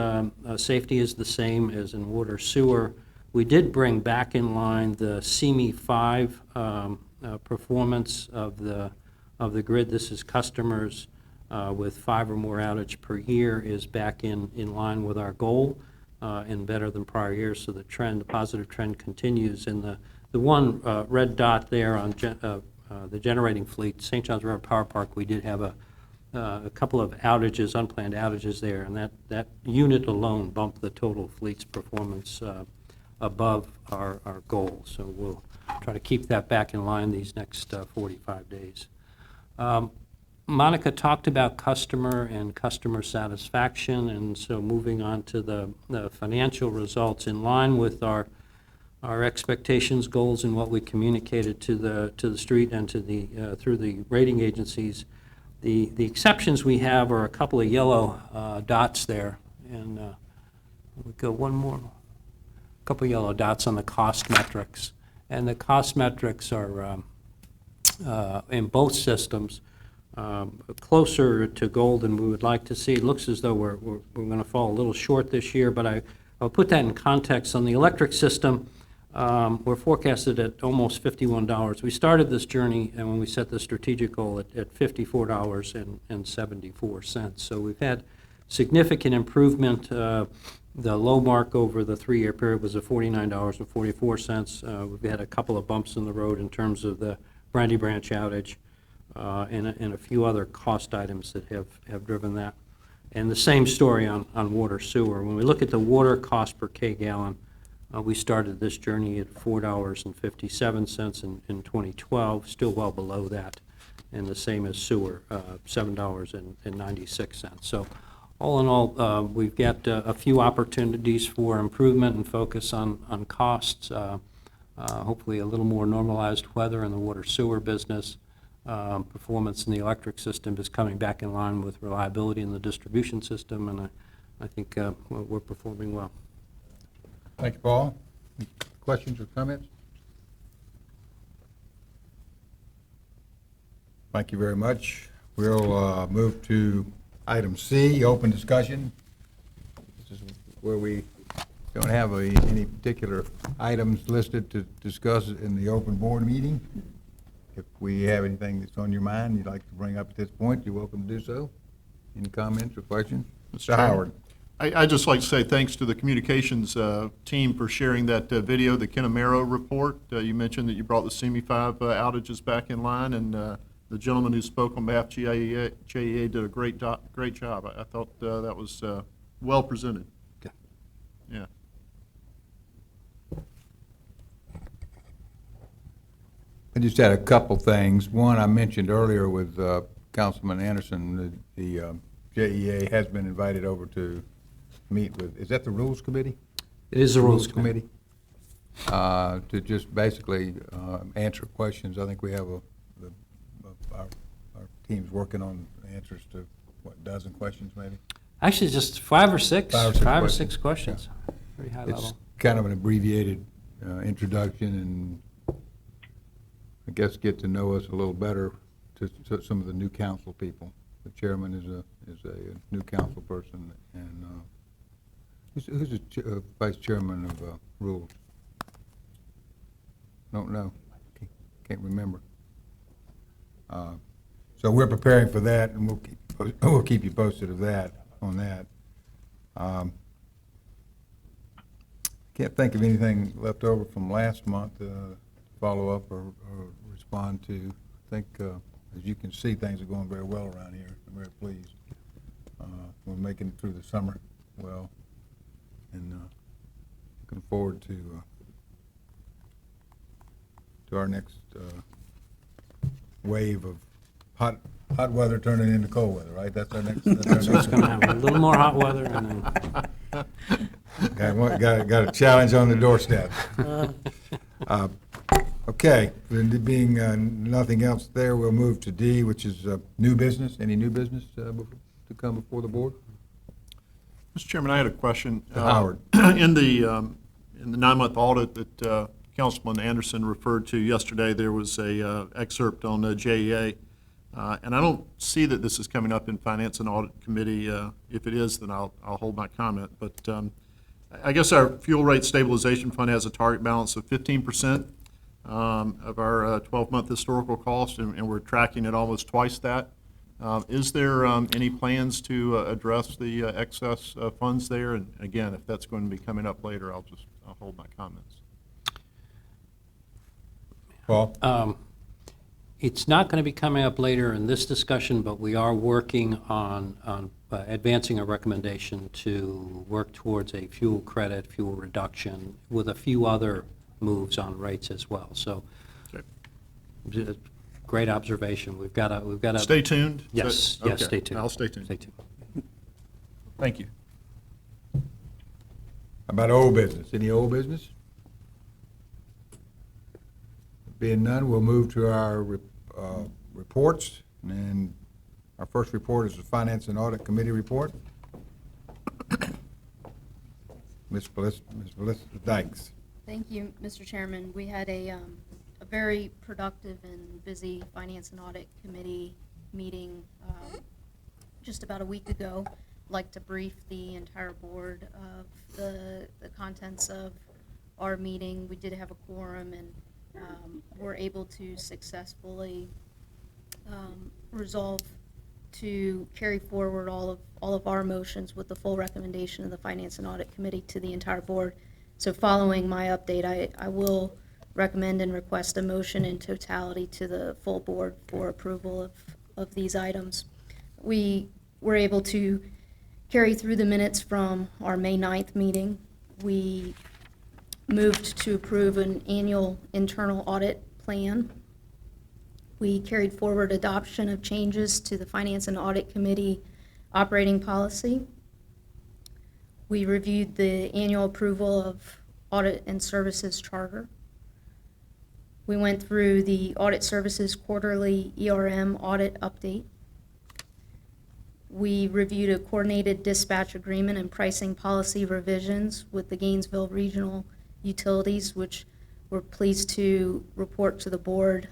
Safety is the same as in water sewer. We did bring back in line the CME 5 performance of the grid. This is customers with 5 or more outage per year is back in line with our goal and better than prior years. So the positive trend continues. And the one red dot there on the generating fleet, St. John's River Power Park, we did have a couple of outages, unplanned outages there, and that unit alone bumped the total fleet's performance above our goal. So we'll try to keep that back in line these next 45 days. Monica talked about customer and customer satisfaction, and so moving on to the financial results in line with our expectations, goals, and what we communicated to the street and to the through the rating agencies. The exceptions we have are a couple of yellow dots there, and we go one more. A couple of yellow dots on the cost metrics, and the cost metrics are in both systems closer to goal than we would like to see. It looks as though we're going to fall a little short this year, but I'll put that in context. On the electric system, we're forecasted at almost $51. We started this journey, and when we set the strategic goal, at $54.74. So we've had significant improvement. The low mark over the 3-year period was at $49.44. We've had a couple of bumps in the road in terms of the Brandy Branch outage and a few other cost items that have driven that. And the same story on water sewer. When we look at the water cost per K-gallon, we started this journey at $4.57 in 2012, still well below that, and the same as sewer, $7.96. So all in all, we've got a few opportunities for improvement and focus on costs, hopefully a little more normalized weather in the water sewer business. Performance in the electric system is coming back in line with reliability in the distribution system, and I think we're performing well. Thank you, Paul. Any questions or comments? Thank you very much. We'll move to item C, open discussion. This is where we don't have any particular items listed to discuss in the open board meeting. If we have anything that's on your mind you'd like to bring up at this point, you're welcome to do so. Any comments or questions? Mr. Howard. I'd just like to say thanks to the communications team for sharing that video, the Kenamero report. You mentioned that you brought the CME 5 outages back in line, and the gentleman who spoke on behalf of JEA did a great job. I thought that was well presented. Okay. Yeah. I just had a couple things. One, I mentioned earlier with Councilman Anderson, the JEA has been invited over to meet with, is that the Rules Committee? It is the Rules Committee. To just basically answer questions. I think we have our team's working on answers to, what, a dozen questions maybe? Actually, just five or six questions. Yeah. Pretty high It's level. kind of an abbreviated introduction, and I guess get to know us a little better to some of the new council people. The chairman is a new council person, and who's the vice chairman of Rules? Don't know. Can't remember. So we're preparing for that, and we'll keep you posted of that on that. Can't think of anything left over from last month to follow up or respond to. I think, as you can see, things are going very well around here. I'm very pleased. We're making it through the summer well, and looking forward to to our next wave of hot weather turning into cold weather, right? That's our next. That's what's going to happen. A little more hot weather and then. Got a challenge on the doorstep. Okay, there being nothing else there, we'll move to D, which is new business. Any new business to come before the board? Mr. Chairman, I had a question. Howard. In the 9-month audit that Councilman Anderson referred to yesterday, there was a excerpt on JEA, and I don't see that this is coming up in Finance and Audit Committee. If it is, then I'll hold my comment. But I guess our fuel rate stabilization fund has a target balance of 15% of our 12-month historical cost, and we're tracking at almost twice that. Is there any plans to address the excess funds there? And again, if that's going to be coming up later, I'll hold my comments. Paul? It's not going to be coming up later in this discussion, but we are working on advancing a recommendation to work towards a fuel credit, fuel reduction, with a few other moves on rates as well. So, Okay. great observation. We've got to Stay tuned? Yes, Okay. yes, stay tuned. I'll stay tuned. Stay tuned. Thank you. How about old business? Any old business? Being none, we'll move to our reports. And our first report is the Finance and Audit Committee report. Ms. Melissa Dykes. Thank you, Mr. Chairman. We had a very productive and busy Finance and Audit Committee meeting just about a week ago. I'd like to brief the entire board of the contents of our meeting. We did have a quorum and were able to successfully resolve to carry forward all of our motions with the full recommendation of the Finance and Audit Committee to the entire board. So following my update, I will recommend and request a motion in totality to the full board for approval of these items. We were able to carry through the minutes from our May 9th meeting. We moved to approve an annual internal audit plan. We carried forward adoption of changes to the Finance and Audit Committee operating policy. We reviewed the annual approval of Audit and Services Charter. We went through the Audit Services Quarterly ERM Audit Update. We reviewed a coordinated dispatch agreement and pricing policy revisions with the Gainesville Regional Utilities, which we're pleased to report to the board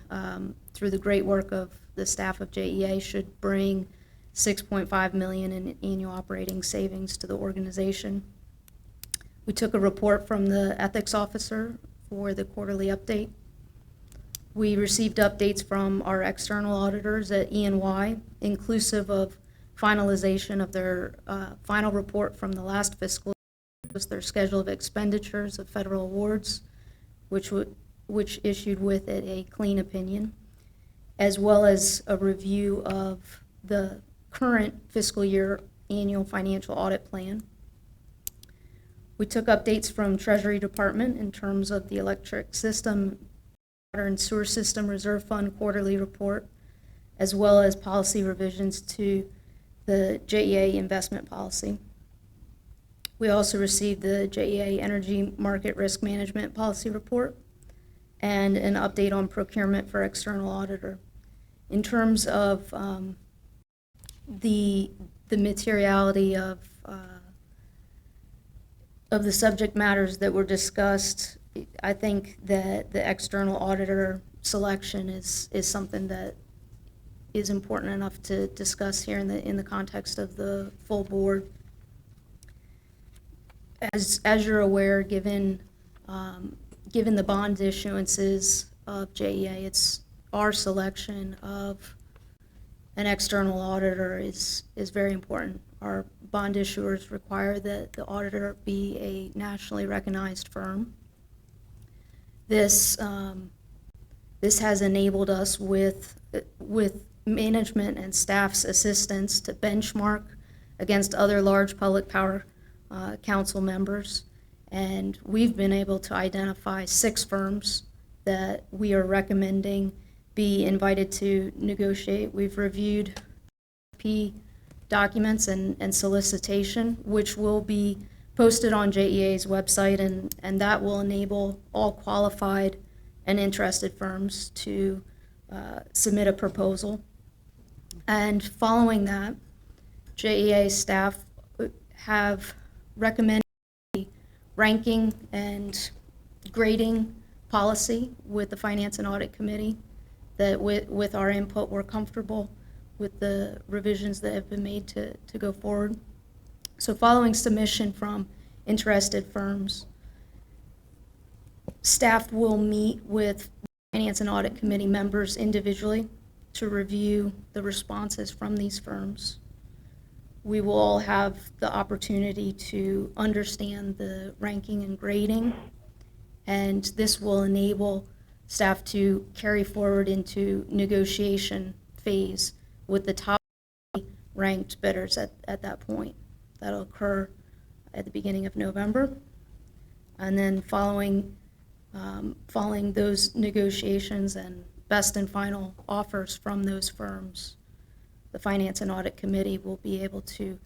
through the great work of the staff of JEA should bring $6.5 million in annual operating savings to the organization. We took a report from the ethics officer for the quarterly update. We received updates from our external auditors at E&Y, inclusive of finalization of their final report from the last fiscal year, was their schedule of expenditures of federal awards, which issued with it a clean opinion, as well as a review of the current fiscal year annual financial audit plan. We took updates from Treasury Department in terms of the electric system, water and sewer system reserve fund quarterly report, as well as policy revisions to the JEA investment policy. We also received the JEA energy market risk management policy report and an update on procurement for external auditor. In terms of the materiality of the subject matters that were discussed, I think that the external auditor selection is something that is important enough to discuss here in the context of the full board. As you're aware, given the bond issuances of JEA, it's our selection of an external auditor is very important. Our bond issuers require that the auditor be a nationally recognized firm. This has enabled us with management and staff's assistance to benchmark against other large public power council members, and we've been able to identify 6 firms that we are recommending be invited to negotiate. We've reviewed P documents and solicitation, which will be posted on JEA's website, and that will enable all qualified and interested firms to submit a proposal. And following that, JEA staff have recommended a ranking and grading policy with the Finance and Audit Committee that with our input, we're comfortable with the revisions that have been made to go forward. So following submission from interested firms, staff will meet with Finance and Audit Committee members individually to review the responses from these firms. We will all have the opportunity to understand the ranking and grading, and this will enable staff to carry forward into negotiation phase with the top ranked bidders at that point. That'll occur at the beginning of November. And then following those negotiations and best and final offers from those firms, the Finance and Audit Committee will be able to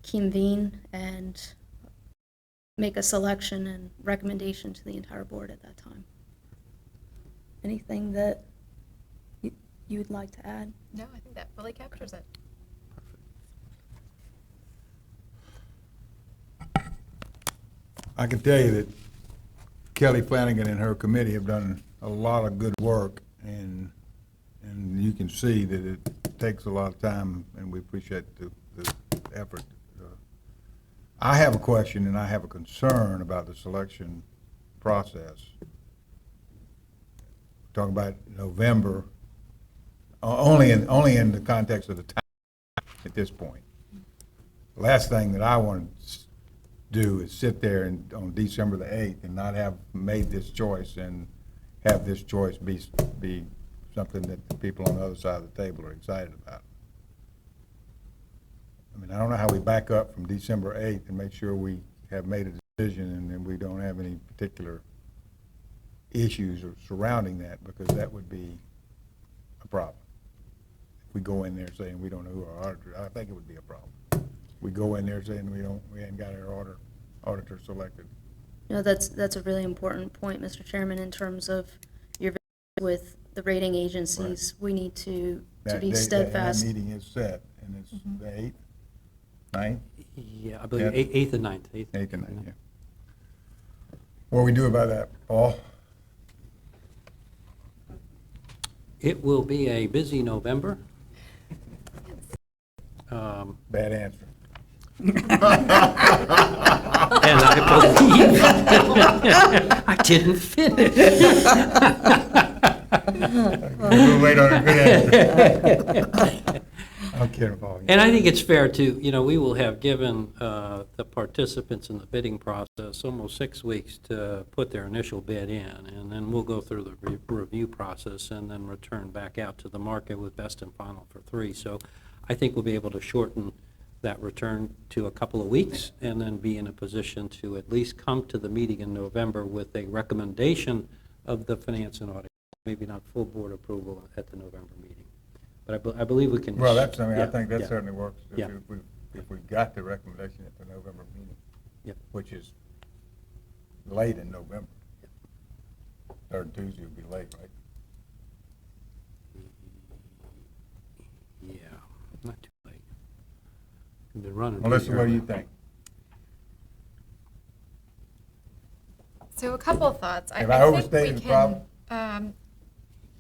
convene and make a selection and recommendation to the entire board at that time. Anything that you would like to add? No, I think that fully captures it. I can tell you that Kelly Flanagan and her committee have done a lot of good work, and you can see that it takes a lot of time, and we appreciate the effort. I have a question and I have a concern about the selection process. Talking about November, only in the context of the time at this point. The last thing that I want to do is sit there and on December the 8th and not have made this choice and have this choice be something that the people on the other side of the table are excited about. I mean, I don't know how we back up from December 8th and make sure we have made a decision and then we don't have any particular issues surrounding that, because that would be a problem. If we go in there saying we don't know who our auditor, I think it would be a problem. We go in there saying we ain't got our auditor selected. No, that's a really important point, Mr. Chairman, in terms of your with the rating agencies. Right. We need to be steadfast. That meeting is set, and it's the 8th, 9th? Yeah, I believe 8th and 9th. 8th and 9th, yeah. What do we do about that, Paul? It will be a busy November. Bad answer. And I believe I didn't finish. We'll wait on a good answer. I'm kidding, Paul. And I think it's fair to, we will have given the participants in the bidding process almost 6 weeks to put their initial bid in, and then we'll go through the review process and then return back out to the market with best and final for 3. So I think we'll be able to shorten that return to a couple of weeks and then be in a position to at least come to the meeting in November with a recommendation of the Finance and Audit, maybe not full board approval at the November meeting. But I believe we can. Well, I think that yeah. certainly works. Yeah. If we got the recommendation at the November meeting, Yeah. which is late in November. Third Tuesday would be late, right? Yeah, not too late. We've been running. Melissa, pretty what do you early. think? So a couple of thoughts. Have I overstated the problem?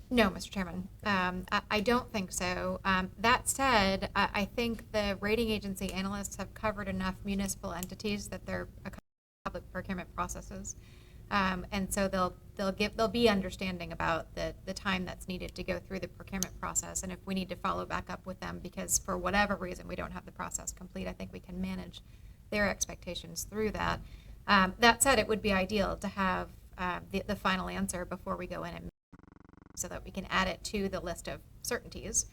No, Mr. Chairman. I don't think so. That said, I think the rating agency analysts have covered enough municipal entities that they're public procurement processes. And so they'll be understanding about the time that's needed to go through the procurement process. And if we need to follow back up with them because for whatever reason we don't have the process complete, I think we can manage their expectations through that. That said, it would be ideal to have the final answer before we go in and so that we can add it to the list of certainties,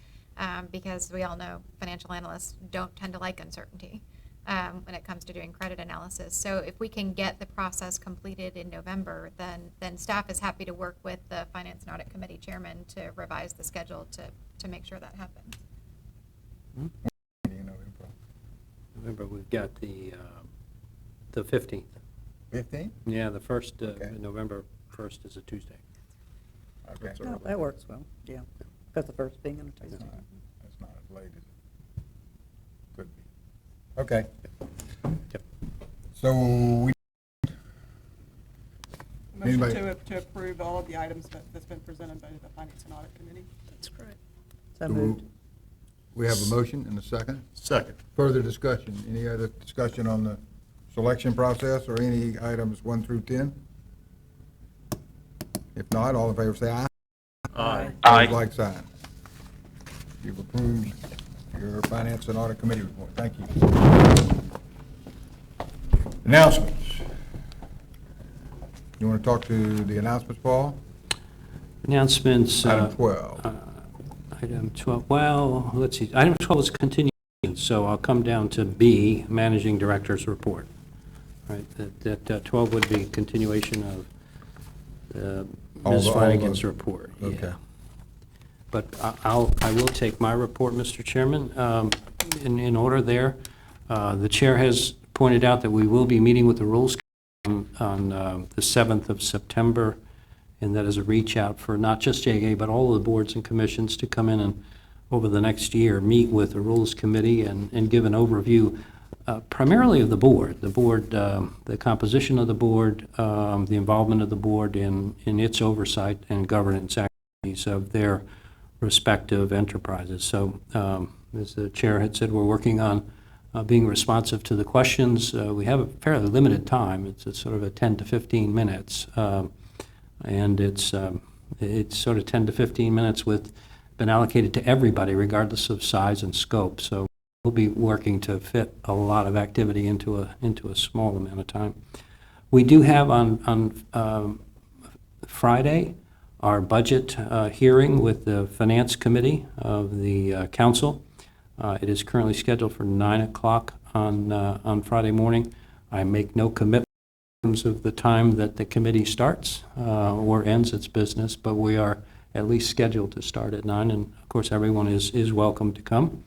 because we all know financial analysts don't tend to like uncertainty. when it comes to doing credit analysis. So if we can get the process completed in November, then staff is happy to work with the Finance and Audit Committee chairman to revise the schedule to make sure that happens. Remember, we've got the 15th. 15? Yeah, the first, Okay. November 1st is a Tuesday. Okay. No, that works well, yeah, because the first being on a Tuesday. That's not as late as it could be. Okay. Yep. So we, Motion Anybody- to approve all of the items that's been presented by the Finance and Audit Committee. That's correct. So moved. we have a motion and a second. Second. Further discussion? Any other discussion on the selection process or any items 1 through 10? If not, all in favor say aye. Aye. Opposed, like sign. You've approved your Finance and Audit Committee report. Thank you. Announcements. You want to talk to the announcements, Paul? Announcements. Item 12. Item 12, well, let's see, item 12 is continuation, so I'll come down to B, Managing Director's Report. Right, that 12 would be continuation of Ms. All Flanagan's the- report. yeah. Okay. But I will take my report, Mr. Chairman, in order there. The chair has pointed out that we will be meeting with the Rules on the 7th of September, and that is a reach out for not just JEA, but all of the boards and commissions to come in and, over the next year, meet with the Rules Committee and give an overview primarily of the board, the composition of the board, the involvement of the board in its oversight and governance activities of their respective enterprises. So, as the chair had said, we're working on being responsive to the questions. We have a fairly limited time. It's a sort of a 10 to 15 minutes. And it's sort of 10 to 15 minutes been allocated to everybody regardless of size and scope. So we'll be working to fit a lot of activity into a small amount of time. We do have on Friday our budget hearing with the Finance Committee of the Council. It is currently scheduled for 9 o'clock on Friday morning. I make no commitment in terms of the time that the committee starts or ends its business, but we are at least scheduled to start at 9, and of course everyone is welcome to come.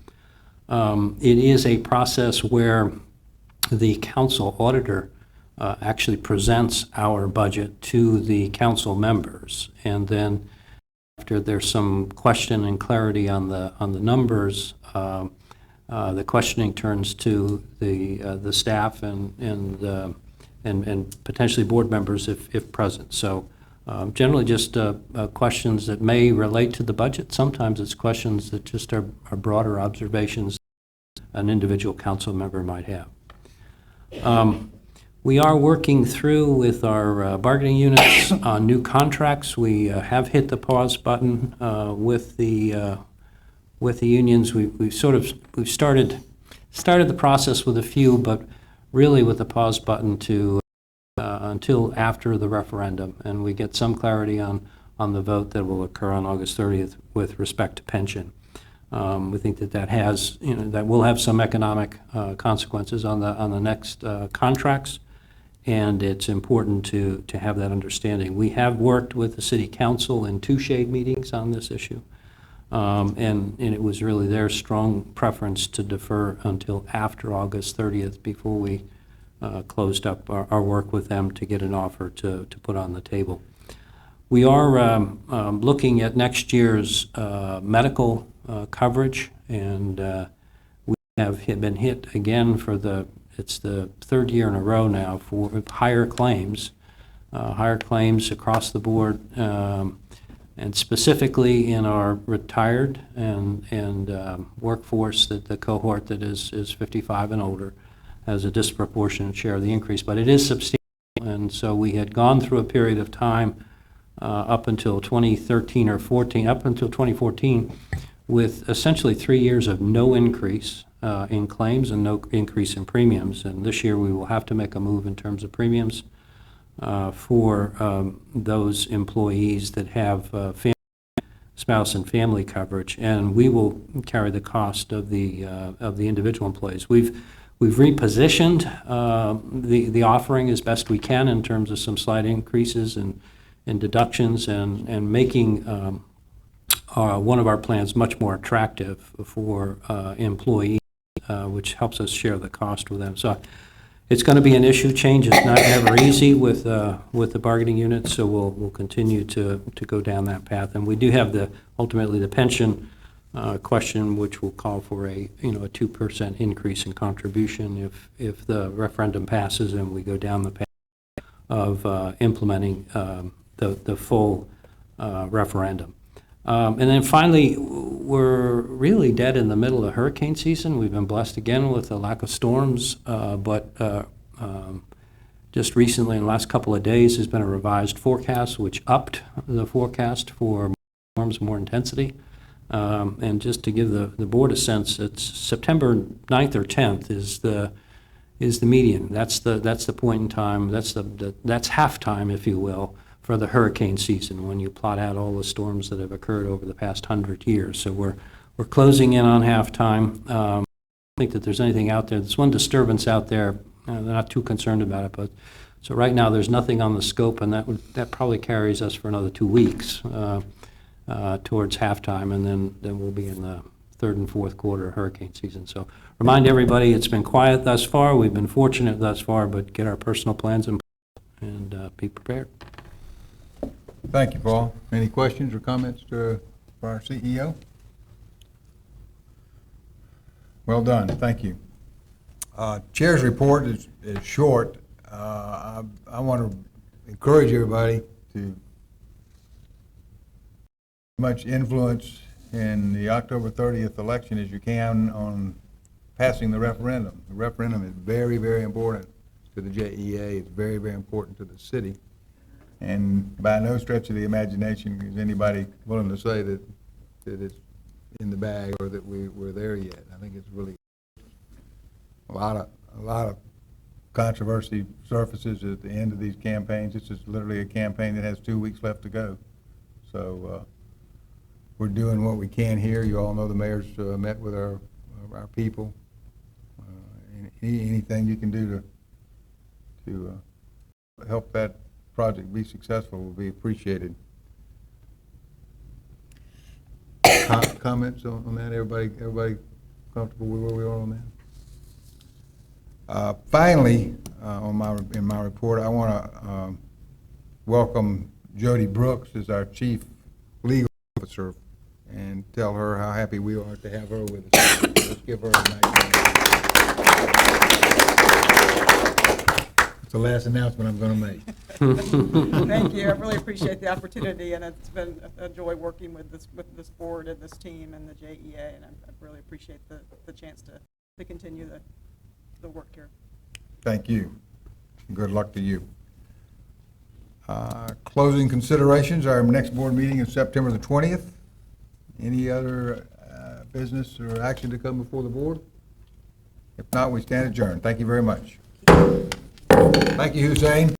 It is a process where the council auditor actually presents our budget to the council members, and then after there's some question and clarity on the numbers, the questioning turns to the staff and potentially board members if present. So generally just questions that may relate to the budget. Sometimes it's questions that just are broader observations an individual council member might have. We are working through with our bargaining units on new contracts. We have hit the pause button with the unions. We've started the process with a few, but really with the pause button to until after the referendum, and we get some clarity on the vote that will occur on August 30th with respect to pension. We think that has, that will have some economic consequences on the next contracts, and it's important to have that understanding. We have worked with the City Council in 2 shade meetings on this issue, and it was really their strong preference to defer until after August 30th before we closed up our work with them to get an offer to put on the table. We are looking at next year's medical coverage, and we have been hit again it's the 3rd year in a row now for higher claims across the board, and specifically in our retired and workforce, that the cohort that is 55 and older has a disproportionate share of the increase, but it is substantial. And so we had gone through a period of time up until 2013 or 14, up until 2014, with essentially 3 years of no increase in claims and no increase in premiums. And this year we will have to make a move in terms of premiums for those employees that have spouse and family coverage, and we will carry the cost of the individual employees. We've repositioned the offering as best we can in terms of some slight increases and deductions and making one of our plans much more attractive for employees, which helps us share the cost with them. So it's going to be an issue. Change is not never easy with the bargaining unit, so we'll continue to go down that path. And we do have ultimately the pension question, which will call for a 2% increase in contribution if the referendum passes and we go down the path of implementing the full referendum. And then finally, we're really dead in the middle of hurricane season. We've been blessed again with a lack of storms, but just recently, in the last couple of days, there's been a revised forecast, which upped the forecast for storms, more intensity. And just to give the board a sense, it's September 9th or 10th is the median. That's the point in time. That's halftime, if you will, for the hurricane season when you plot out all the storms that have occurred over the past 100 years. So we're closing in on halftime. I don't think that there's anything out there. There's one disturbance out there. They're not too concerned about it, but so right now there's nothing on the scope, and that probably carries us for another 2 weeks towards halftime, and then we'll be in the third and fourth quarter of hurricane season. So remind everybody, it's been quiet thus far. We've been fortunate thus far, but get our personal plans in place and be prepared. Thank you, Paul. Any questions or comments for our CEO? Well done, thank you. Chair's report is short. I want to encourage everybody to much influence in the October 30th election as you can on passing the referendum. The referendum is very, very important to the JEA. It's very, very important to the city. And by no stretch of the imagination is anybody willing to say that it's in the bag or that we're there yet. I think it's really a lot of controversy surfaces at the end of these campaigns. This is literally a campaign that has 2 weeks left to go. So we're doing what we can here. You all know the mayor's met with our people. Anything you can do to help that project be successful will be appreciated. Comments on that? Everybody comfortable with where we are on that? Finally, in my report, I want to welcome Jody Brooks as our Chief Legal Officer and tell her how happy we are to have her with us. Let's give her a nice round. It's the last announcement I'm going to make. Thank you. I really appreciate the opportunity, and it's been a joy working with this board and this team and the JEA, and I really appreciate the chance to continue the work here. Thank you. Good luck to you. Closing considerations. Our next board meeting is September the 20th. Any other business or action to come before the board? If not, we stand adjourned. Thank you very much. Thank you, Hussein.